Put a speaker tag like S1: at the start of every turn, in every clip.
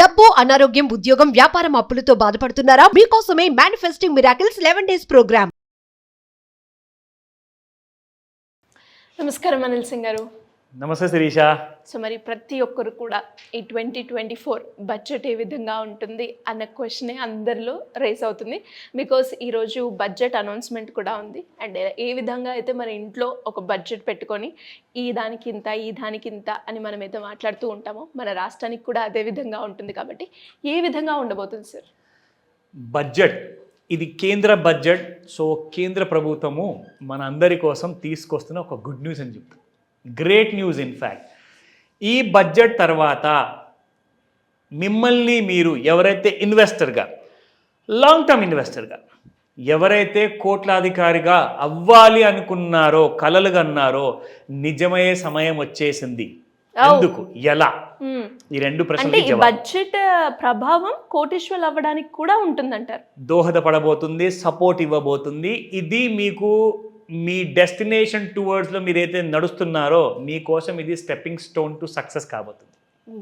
S1: డబ్బు, అనారోగ్యం, ఉద్యోగం, వ్యాపారం అప్పులతో బాధపడుతున్నారా? మీకోసమే మేనిఫెస్టింగ్ మిరాకిల్స్ 11 days ప్రోగ్రామ్.
S2: నమస్కారం అనిల్ సింగ్ గారు.
S3: నమస్తే శిరీష.
S2: సో మరి ప్రతి ఒక్కరు కూడా ఈ 2024 బడ్జెట్ ఏ విధంగా ఉంటుంది అన్న క్వశ్చనే అందరిలో రేస్ అవుతుంది. బికాస్ ఈరోజు బడ్జెట్ అనౌన్స్మెంట్ కూడా ఉంది. అండ్ ఏ విధంగా అయితే మన ఇంట్లో ఒక బడ్జెట్ పెట్టుకొని ఈ దానికి ఇంత అని మనం అయితే మాట్లాడుతూ ఉంటామో మన రాష్ట్రానికి కూడా అదే విధంగా ఉంటుంది. కాబట్టి ఏ విధంగా ఉండబోతుంది సార్
S3: బడ్జెట్? ఇది కేంద్ర బడ్జెట్. సో కేంద్ర ప్రభుత్వము మన అందరి కోసం తీసుకొస్తున్న ఒక గుడ్ న్యూస్ అని చెప్తాం. Great news. ఇన్ఫ్యాక్ట్ ఈ బడ్జెట్ తర్వాత మిమ్మల్ని మీరు ఎవరైతే ఇన్వెస్టర్గా, లాంగ్ టర్మ్ ఇన్వెస్టర్గా ఎవరైతే కోట్లాధికారిగా అవ్వాలి అనుకున్నారో, కలలు కన్నారో, నిజమయ్యే సమయం వచ్చేసింది. ఎందుకు, ఎలా? ఈ రెండు ప్రశ్నలు.
S2: బడ్జెట్ ప్రభావం కోటీశ్వరులు అవ్వడానికి కూడా ఉంటుందంటారు.
S3: దోహదపడబోతుంది, సపోర్ట్ ఇవ్వబోతుంది. ఇది మీకు మీ డెస్టినేషన్ టువర్డ్స్లో మీరైతే నడుస్తున్నారో మీకోసం ఇది స్టెప్పింగ్ స్టోన్ టు సక్సెస్ కాబోతుంది.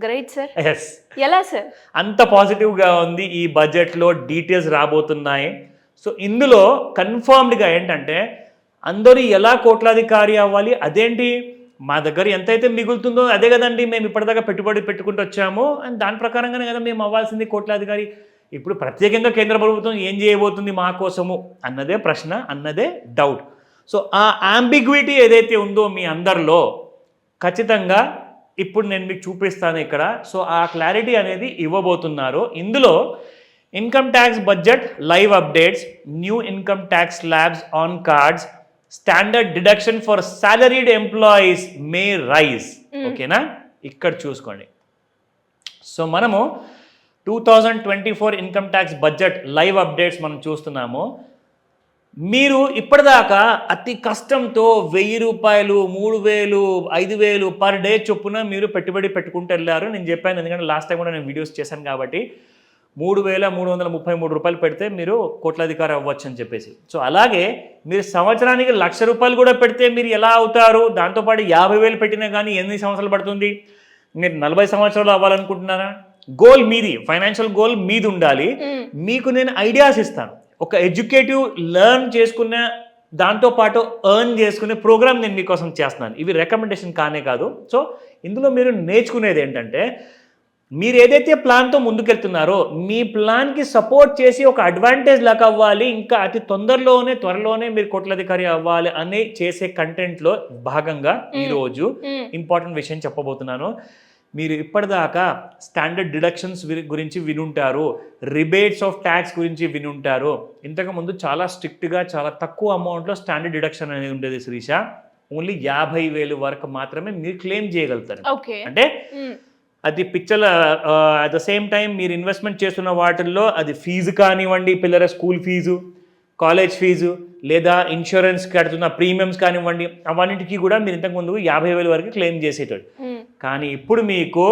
S2: Great sir.
S3: ఎస్.
S2: ఎలా సార్?
S3: అంత పాజిటివ్గా ఉంది ఈ బడ్జెట్లో. డీటెయిల్స్ రాబోతున్నాయి. సో ఇందులో కన్ఫర్మ్డ్గా ఏంటంటే అందరూ ఎలా కోట్లాధికారి అవ్వాలి, అదేంటి మా దగ్గర ఎంతైతే మిగులుతుందో అదే కదండి మేము ఇప్పటిదాకా పెట్టుబడి పెట్టుకుంటూ వచ్చాము, అండ్ దాని ప్రకారంగానే కదా మేము అవ్వాల్సింది కోట్లాధికారి. ఇప్పుడు ప్రత్యేకంగా కేంద్ర ప్రభుత్వం ఏం చేయబోతుంది మా కోసము అన్నదే ప్రశ్న, అన్నదే డౌట్. సో ఆ అంబిగ్విటీ ఏదైతే ఉందో మీ అందరిలో ఖచ్చితంగా ఇప్పుడు నేను మీకు చూపిస్తాను ఇక్కడ. సో ఆ క్లారిటీ అనేది ఇవ్వబోతున్నారు. ఇందులో income tax budget live updates, new income tax slabs on cards, standard deduction for salaried employees may rise. ఓకేనా? ఇక్కడ చూసుకోండి. సో మనము 2024 income tax budget live updates మనం చూస్తున్నాము. మీరు ఇప్పటిదాకా అతి కష్టంతో 1000 రూపాయలు, 3000, 5000 పర్ డే చొప్పున మీరు పెట్టుబడి పెట్టుకుంటూ వెళ్ళారు. నేను చెప్పాను, ఎందుకంటే లాస్ట్ టైం కూడా నేను వీడియోస్ చేశాను కాబట్టి 3333 రూపాయలు పెడితే మీరు కోట్లాధికారి అవ్వచ్చు అని చెప్పేసి. సో అలాగే మీరు సంవత్సరానికి 1,00,000 రూపాయలు కూడా పెడితే మీరు ఎలా అవుతారు? దాంతోపాటు 50,000 పెట్టినా కానీ ఎన్ని సంవత్సరాలు పడుతుంది? మీరు 40 సంవత్సరాలు అవ్వాలనుకుంటున్నారా? గోల్ మీది, ఫైనాన్షియల్ గోల్ మీది ఉండాలి. మీకు నేను ఐడియాస్ ఇస్తాను. ఒక ఎడ్యుకేటివ్ లెర్న్ చేసుకున్న దాంతోపాటు ఎర్న్ చేసుకునే ప్రోగ్రామ్ నేను మీకోసం చేస్తున్నాను. ఇవి రికమెండేషన్ కానే కాదు. సో ఇందులో మీరు నేర్చుకునేది ఏంటంటే మీరు ఏదైతే ప్లాన్తో ముందుకెళ్తున్నారో మీ ప్లాన్కి సపోర్ట్ చేసి ఒక అడ్వాంటేజ్ లాగా అవ్వాలి, ఇంకా అతి త్వరలోనే మీరు కోట్లాధికారి అవ్వాలి అని చేసే కంటెంట్లో భాగంగా ఈరోజు ఇంపార్టెంట్ విషయం చెప్పబోతున్నాను. మీరు ఇప్పటిదాకా స్టాండర్డ్ డిడక్షన్స్ గురించి వినుంటారు, రిబేట్స్ ఆఫ్ ట్యాక్స్ గురించి వినుంటారు. ఇంతకుముందు చాలా స్ట్రిక్ట్గా చాలా తక్కువ అమౌంట్లో స్టాండర్డ్ డిడక్షన్ అనేది ఉండేది శిరీష. ఓన్లీ 50,000 వరకు మాత్రమే మీరు క్లెయిమ్ చేయగలుగుతారు. అంటే అది picture. At the same time మీరు ఇన్వెస్ట్మెంట్ చేస్తున్న వాటిల్లో అది ఫీజు కానివ్వండి, పిల్లల స్కూల్ ఫీజు, కాలేజ్ ఫీజు, లేదా ఇన్సూరెన్స్ కడుతున్న ప్రీమియమ్స్ కానివ్వండి, అవన్నిటికీ కూడా మీరు ఇంతకుముందు 50,000 వరకు క్లెయిమ్ చేసేటోడు. కానీ ఇప్పుడు మీకు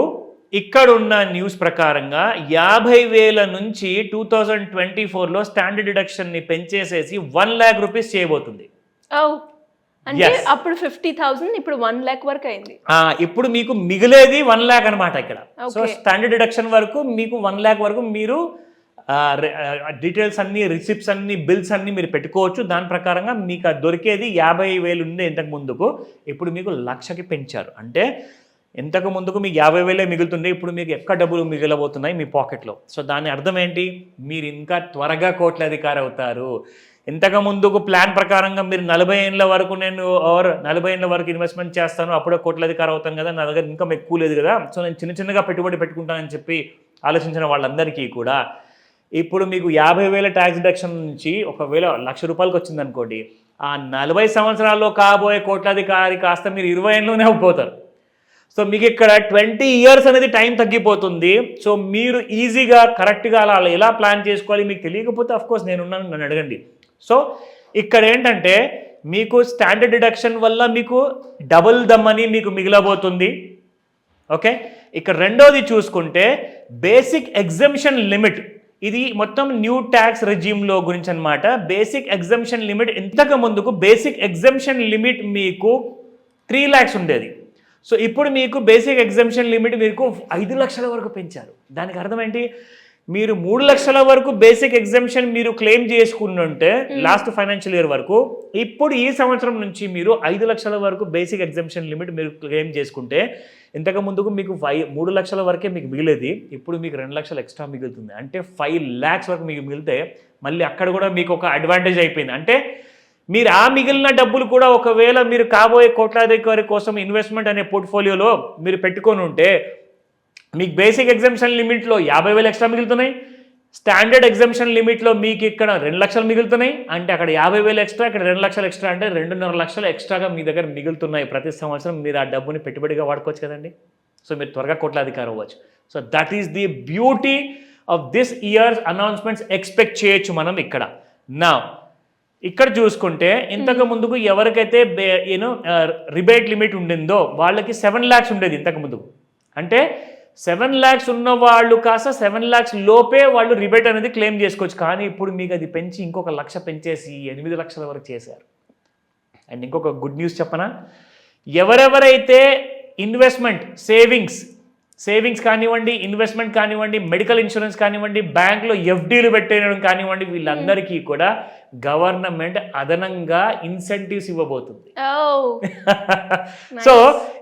S3: ఇక్కడున్న న్యూస్ ప్రకారంగా 50,000 నుంచి 2024లో స్టాండర్డ్ డిడక్షన్ని పెంచేసేసి 1,00,000 రూపీస్ చేయబోతుంది.
S2: అంటే అప్పుడు 50,000 ఇప్పుడు 1,00,000 వరకు అయింది.
S3: ఇప్పుడు మీకు మిగిలేది 1,00,000 అనమాట ఇక్కడ. సో స్టాండర్డ్ డిడక్షన్ వరకు మీకు 1,00,000 వరకు మీరు డీటెయిల్స్ అన్ని, రిసిప్ట్స్ అన్ని, బిల్స్ అన్ని మీరు పెట్టుకోవచ్చు. దాని ప్రకారంగా మీకు దొరికేది 50,000 ఉంది ఇంతకు ముందుకు, ఇప్పుడు మీకు 1,00,000కి పెంచారు. అంటే ఇంతకు ముందుకు మీకు 50,000 మిగులుతుండే, ఇప్పుడు మీకు ఎక్కడ డబ్బులు మిగిలబోతున్నాయి మీ పాకెట్లో. సో దాని అర్థం ఏంటి? మీరు ఇంకా త్వరగా కోట్లాధికారి అవుతారు. ఇంతకు ముందుకు ప్లాన్ ప్రకారంగా మీరు 40 ఏళ్ళ వరకు నేను 40 ఏళ్ళ వరకు ఇన్వెస్ట్మెంట్ చేస్తాను, అప్పుడే కోట్లాధికారి అవుతాను కదా, నా దగ్గర ఇన్కమ్ ఎక్కువ లేదు కదా, సో నేను చిన్నగా పెట్టుబడి పెట్టుకుంటానని చెప్పి ఆలోచించిన వాళ్ళందరికీ కూడా ఇప్పుడు మీకు 50,000 ట్యాక్స్ డిడక్షన్ నుంచి ఒకవేళ 1,00,000 రూపాయలకి వచ్చింది అనుకోండి, ఆ 40 సంవత్సరాల్లో కాబోయే కోట్లాధికారి కాస్త మీరు 20 ఏళ్ళలోనే అయిపోతారు. సో మీకు ఇక్కడ 20 ఇయర్స్ అనేది టైం తగ్గిపోతుంది. సో మీరు ఈజీగా కరెక్ట్గా అలా ఎలా ప్లాన్ చేసుకోవాలి మీకు తెలియకపోతే అఫ్కోర్స్ నేనున్నాను, నన్ను అడగండి. సో ఇక్కడ ఏంటంటే మీకు స్టాండర్డ్ డిడక్షన్ వల్ల మీకు డబుల్ ద మనీ మీకు మిగిలబోతుంది. ఓకే, ఇక్కడ రెండోది చూసుకుంటే బేసిక్ ఎగ్జంప్షన్ లిమిట్. ఇది మొత్తం న్యూ ట్యాక్స్ రెజ్యూమ్లో గురించి అనమాట. బేసిక్ ఎగ్జంప్షన్ లిమిట్ ఇంతకు ముందుకు బేసిక్ ఎగ్జంప్షన్ లిమిట్ మీకు 3 lakhs ఉండేది. సో ఇప్పుడు మీకు బేసిక్ ఎగ్జామ్షన్ లిమిట్ మీకు 5 లక్షల వరకు పెంచారు. దానికి అర్థం ఏంటి? మీరు 3 లక్షల వరకు బేసిక్ ఎగ్జామ్షన్ మీరు క్లెయిమ్ చేసుకున్నంటే లాస్ట్ ఫైనాన్షియల్ ఇయర్ వరకు, ఇప్పుడు ఈ సంవత్సరం నుంచి మీరు 5 లక్షల వరకు బేసిక్ ఎగ్జామ్షన్ లిమిట్ మీరు క్లెయిమ్ చేసుకుంటే, ఇంతకు ముందుకు మీకు 3 లక్షల వరకే మీకు మిగిలేది, ఇప్పుడు మీకు 2 లక్షలు ఎక్స్ట్రా మిగులుతుంది. అంటే 5 lakhs వరకు మీకు మిగిలితే మళ్ళీ అక్కడ కూడా మీకు ఒక అడ్వాంటేజ్ అయిపోయింది. అంటే మీరు ఆ మిగిలిన డబ్బులు కూడా ఒకవేళ మీరు కాబోయే కోట్లాధికారి కోసం ఇన్వెస్ట్మెంట్ అనే పోర్ట్ఫోలియోలో మీరు పెట్టుకొని ఉంటే మీకు బేసిక్ ఎగ్జామ్షన్ లిమిట్లో 50,000 ఎక్స్ట్రా మిగులుతున్నాయి, స్టాండర్డ్ ఎగ్జామ్షన్ లిమిట్లో మీకు ఇక్కడ 2 లక్షలు మిగులుతున్నాయి. అంటే అక్కడ 50,000 ఎక్స్ట్రా, ఇక్కడ 2 లక్షలు ఎక్స్ట్రా, అంటే 2.5 లక్షలు ఎక్స్ట్రాగా మీ దగ్గర మిగులుతున్నాయి. ప్రతి సంవత్సరం మీరు ఆ డబ్బుని పెట్టుబడిగా వాడుకోవచ్చు కదండి. సో మీరు త్వరగా కోట్లాధికారి అవ్వచ్చు. So that is the beauty of this years announcements expect చేయొచ్చు మనం ఇక్కడ. నా ఇక్కడ చూసుకుంటే ఇంతకు ముందుకు ఎవరికైతే రిబేట్ లిమిట్ ఉండిందో వాళ్ళకి 7 lakhs ఉండేది ఇంతకు ముందుకు. అంటే 7 lakhs ఉన్న వాళ్ళు కాస్త 7 lakhs లోపే వాళ్ళు రిబేట్ అనేది క్లెయిమ్ చేసుకోవచ్చు. కానీ ఇప్పుడు మీకు అది పెంచి ఇంకొక 1 లక్ష పెంచేసి 8 లక్షల వరకు చేశారు. అండ్ ఇంకొక గుడ్ న్యూస్ చెప్పనా, ఎవరెవరైతే ఇన్వెస్ట్మెంట్ సేవింగ్స్ కానివ్వండి, ఇన్వెస్ట్మెంట్ కానివ్వండి, మెడికల్ ఇన్సూరెన్స్ కానివ్వండి, బ్యాంక్లో FDలు పెట్టేయడం కానివ్వండి, వీళ్ళందరికీ కూడా గవర్నమెంట్ అదనంగా ఇన్సెంటివ్స్ ఇవ్వబోతుంది. సో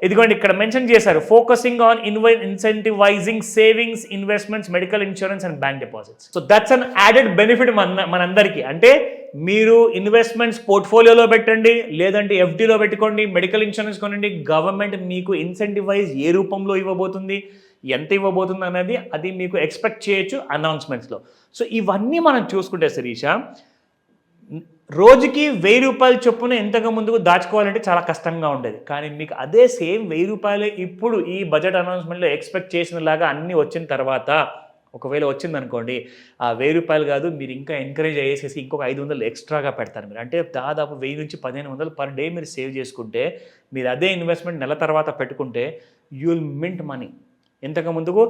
S3: ఇదిగోండి ఇక్కడ మెన్షన్ చేశారు, focusing on incentivising savings, investments, medical insurance and bank deposits. So that's an added benefit మనందరికీ. అంటే మీరు ఇన్వెస్ట్మెంట్స్ పోర్ట్ఫోలియోలో పెట్టండి, లేదంటే FDలో పెట్టుకోండి, మెడికల్ ఇన్సూరెన్స్ కొనండి, గవర్నమెంట్ మీకు ఇన్సెంటివైజ్ ఏ రూపంలో ఇవ్వబోతుంది, ఎంత ఇవ్వబోతుంది అనేది అది మీకు ఎక్స్పెక్ట్ చేయొచ్చు అనౌన్స్మెంట్స్లో. సో ఇవన్నీ మనం చూసుకుంటే శిరీష, రోజుకి 1000 రూపాయలు చొప్పున ఇంతకు ముందుకు దాచుకోవాలంటే చాలా కష్టంగా ఉండేది. కానీ మీకు అదే సేమ్ 1000 రూపాయలు ఇప్పుడు ఈ బడ్జెట్ అనౌన్స్మెంట్లో ఎక్స్పెక్ట్ చేసినలాగా అన్నీ వచ్చిన తర్వాత, ఒకవేళ వచ్చిందనుకోండి, ఆ 1000 రూపాయలు కాదు, మీరు ఇంకా ఎంకరేజ్ అయ్యేసేసి ఇంకొక 500 ఎక్స్ట్రాగా పెడతారు మీరు. అంటే దాదాపు 1000 నుంచి 1500 పర్ డే మీరు సేవ్ చేసుకుంటే, మీరు అదే ఇన్వెస్ట్మెంట్ నెల తర్వాత పెట్టుకుంటే యూ విల్ మింట్ మనీ. ఇంతకు ముందుకు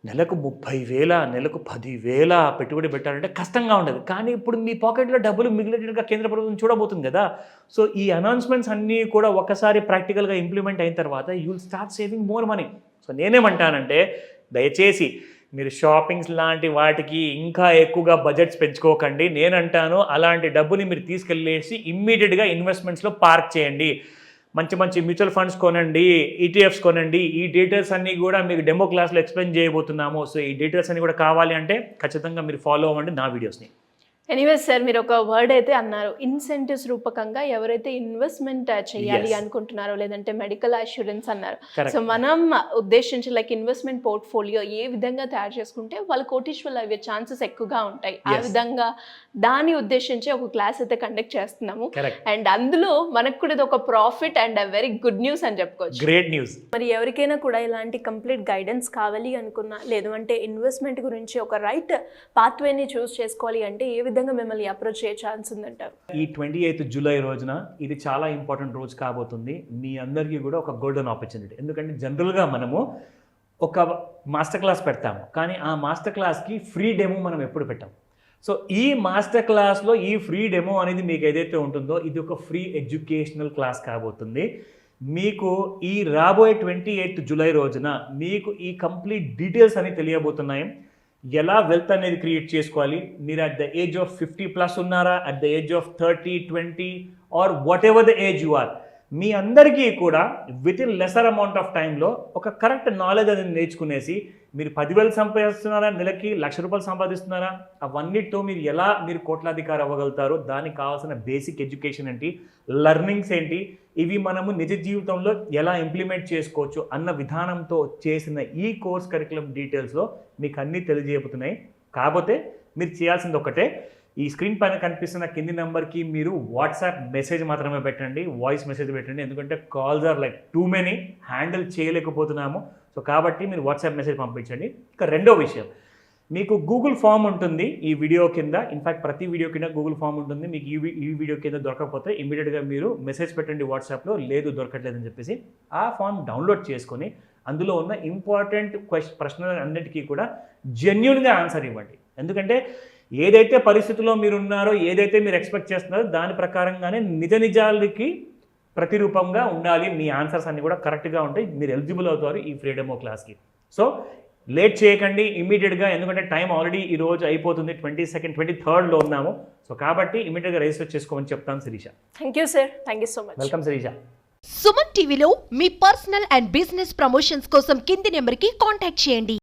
S3: నెలకు 30,000, నెలకు 10,000 పెట్టుబడి పెట్టాలంటే కష్టంగా ఉండదు. కానీ ఇప్పుడు మీ పాకెట్లో డబ్బులు మిగిలినట్టుగా కేంద్ర ప్రభుత్వం చూడబోతుంది కదా. సో ఈ అనౌన్స్మెంట్స్ అన్నీ కూడా ఒకసారి ప్రాక్టికల్గా ఇంప్లిమెంట్ అయిన తర్వాత you will start saving more money. So నేనేమంటానంటే, దయచేసి మీరు షాపింగ్స్ లాంటి వాటికి ఇంకా ఎక్కువగా బడ్జెట్స్ పెంచుకోకండి. నేనంటాను అలాంటి డబ్బుని మీరు తీసుకెళ్ళేసి ఇమ్మీడియట్గా ఇన్వెస్ట్మెంట్స్లో పార్క్ చేయండి. మంచి మంచి మ్యూచువల్ ఫండ్స్ కొనండి, ETFs కొనండి. ఈ డీటెయిల్స్ అన్నీ కూడా మీకు డెమో క్లాస్లో ఎక్స్ప్లెయిన్ చేయబోతున్నాము. సో ఈ డీటెయిల్స్ అన్నీ కూడా కావాలి అంటే ఖచ్చితంగా మీరు ఫాలో అవ్వండి నా వీడియోస్ని.
S2: ఎనీవేస్ సార్, మీరు ఒక వర్డ్ అయితే అన్నారు, ఇన్సెంటివ్స్ రూపకంగా ఎవరైతే ఇన్వెస్ట్మెంట్ చేయాలి అనుకుంటున్నారో, లేదంటే మెడికల్ అష్యూరెన్స్ అన్నారు. సో మనం ఉద్దేశించి లైక్ ఇన్వెస్ట్మెంట్ పోర్ట్ఫోలియో ఏ విధంగా తయారు చేసుకుంటే వాళ్ళు కోటీశ్వర్లు అయ్యే ఛాన్సెస్ ఎక్కువగా ఉంటాయి, ఆ విధంగా దాన్ని ఉద్దేశించి ఒక క్లాస్ అయితే కండక్ట్ చేస్తున్నాము. అండ్ అందులో మనకు కూడా ఇది ఒక profit and very good news అని చెప్పుకోవచ్చు.
S3: Great news.
S2: మరి ఎవరికైనా కూడా ఇలాంటి కంప్లీట్ గైడెన్స్ కావాలి అనుకున్నా, లేదు అంటే ఇన్వెస్ట్మెంట్ గురించి ఒక రైట్ పాత్వేని చూస్ చేసుకోవాలి అంటే ఏ విధంగా మిమ్మల్ని అప్రోచ్ చేయ ఛాన్స్ ఉందంటారు?
S3: ఈ 28th జూలై రోజున ఇది చాలా ఇంపార్టెంట్ రోజు కాబోతుంది. మీ అందరికీ కూడా ఒక గోల్డెన్ ఆపర్చునిటీ. ఎందుకంటే జనరల్గా మనము ఒక మాస్టర్ క్లాస్ పెడతాము, కానీ ఆ మాస్టర్ క్లాస్కి ఫ్రీ డెమో మనం ఎప్పుడు పెట్టాం. సో ఈ మాస్టర్ క్లాస్లో ఈ ఫ్రీ డెమో అనేది మీకు ఏదైతే ఉంటుందో ఇది ఒక ఫ్రీ ఎడ్యుకేషనల్ క్లాస్ కాబోతుంది. మీకు ఈ రాబోయే 28th జూలై రోజున మీకు ఈ కంప్లీట్ డీటెయిల్స్ అని తెలియబోతున్నాయి. ఎలా వెల్త్ అనేది క్రియేట్ చేసుకోవాలి, మీరు అట్ ద ఏజ్ ఆఫ్ 50+ ఉన్నారా, at the age of 30, 20 or whatever the age you are, మీ అందరికీ కూడా with in lesser amount of టైంలో ఒక కరెక్ట్ నాలెడ్జ్ అనేది నేర్చుకునేసి మీరు 10,000 సంపాదిస్తున్నారా, నెలకి 1,00,000 రూపాయలు సంపాదిస్తున్నారా, అవన్నిటితో మీరు కోట్లాధికారి అవ్వగలుగుతారు. దానికి కావాల్సిన బేసిక్ ఎడ్యుకేషన్ ఏంటి, లెర్నింగ్స్ ఏంటి, ఇవి మనము నిజ జీవితంలో ఎలా ఇంప్లిమెంట్ చేసుకోవచ్చు అన్న విధానంతో చేసిన ఈ కోర్స్ కరికులం డీటెయిల్స్లో మీకు అన్నీ తెలియజేయబోతున్నాయి. కాకపోతే మీరు చేయాల్సింది ఒకటే, ఈ స్క్రీన్ పైన కనిపిస్తున్న కింది నెంబర్కి మీరు వాట్సాప్ మెసేజ్ మాత్రమే పెట్టండి, వాయిస్ మెసేజ్ పెట్టండి. ఎందుకంటే calls are like too many, handle చేయలేకపోతున్నాము. సో కాబట్టి మీరు వాట్సాప్ మెసేజ్ పంపించండి. ఇక రెండో విషయం, మీకు గూగుల్ ఫామ్ ఉంటుంది ఈ వీడియో కింద. ఇన్ఫ్యాక్ట్ ప్రతి వీడియో కింద గూగుల్ ఫామ్ ఉంటుంది. మీకు ఈ వీడియో కింద దొరకకపోతే ఇమీడియట్గా మీరు మెసేజ్ పెట్టండి వాట్సాప్లో, లేదు దొరకట్లేదని చెప్పేసి. ఆ ఫామ్ డౌన్లోడ్ చేసుకొని అందులో ఉన్న ఇంపార్టెంట్ ప్రశ్నలు అన్నిటికీ కూడా జెన్యూన్గా ఆన్సర్ ఇవ్వండి. ఎందుకంటే ఏదైతే పరిస్థితిలో మీరు ఉన్నారో, ఏదైతే మీరు ఎక్స్పెక్ట్ చేస్తున్నారో దాని ప్రకారంగానే నిజాలకి ప్రతిరూపంగా ఉండాలి. మీ ఆన్సర్స్ అన్నీ కూడా కరెక్ట్గా ఉంటాయి. మీరు ఎలిజిబుల్ అవుతారు ఈ ఫ్రీడమ్ క్లాస్కి. సో లేట్ చేయకండి ఇమీడియట్గా, ఎందుకంటే టైం ఆల్రెడీ ఈ రోజు అయిపోతుంది. 23rd ఉన్నాము. సో కాబట్టి ఇమీడియట్గా రిజిస్టర్ చేసుకోమని చెప్తాను Shirisha.
S2: Thank you sir, thank you so much.
S3: Welcome Shirisha.
S1: Suman టీవీలో మీ పర్సనల్ అండ్ బిజినెస్ ప్రమోషన్స్ కోసం కింది నెంబర్కి కాంటాక్ట్ చేయండి.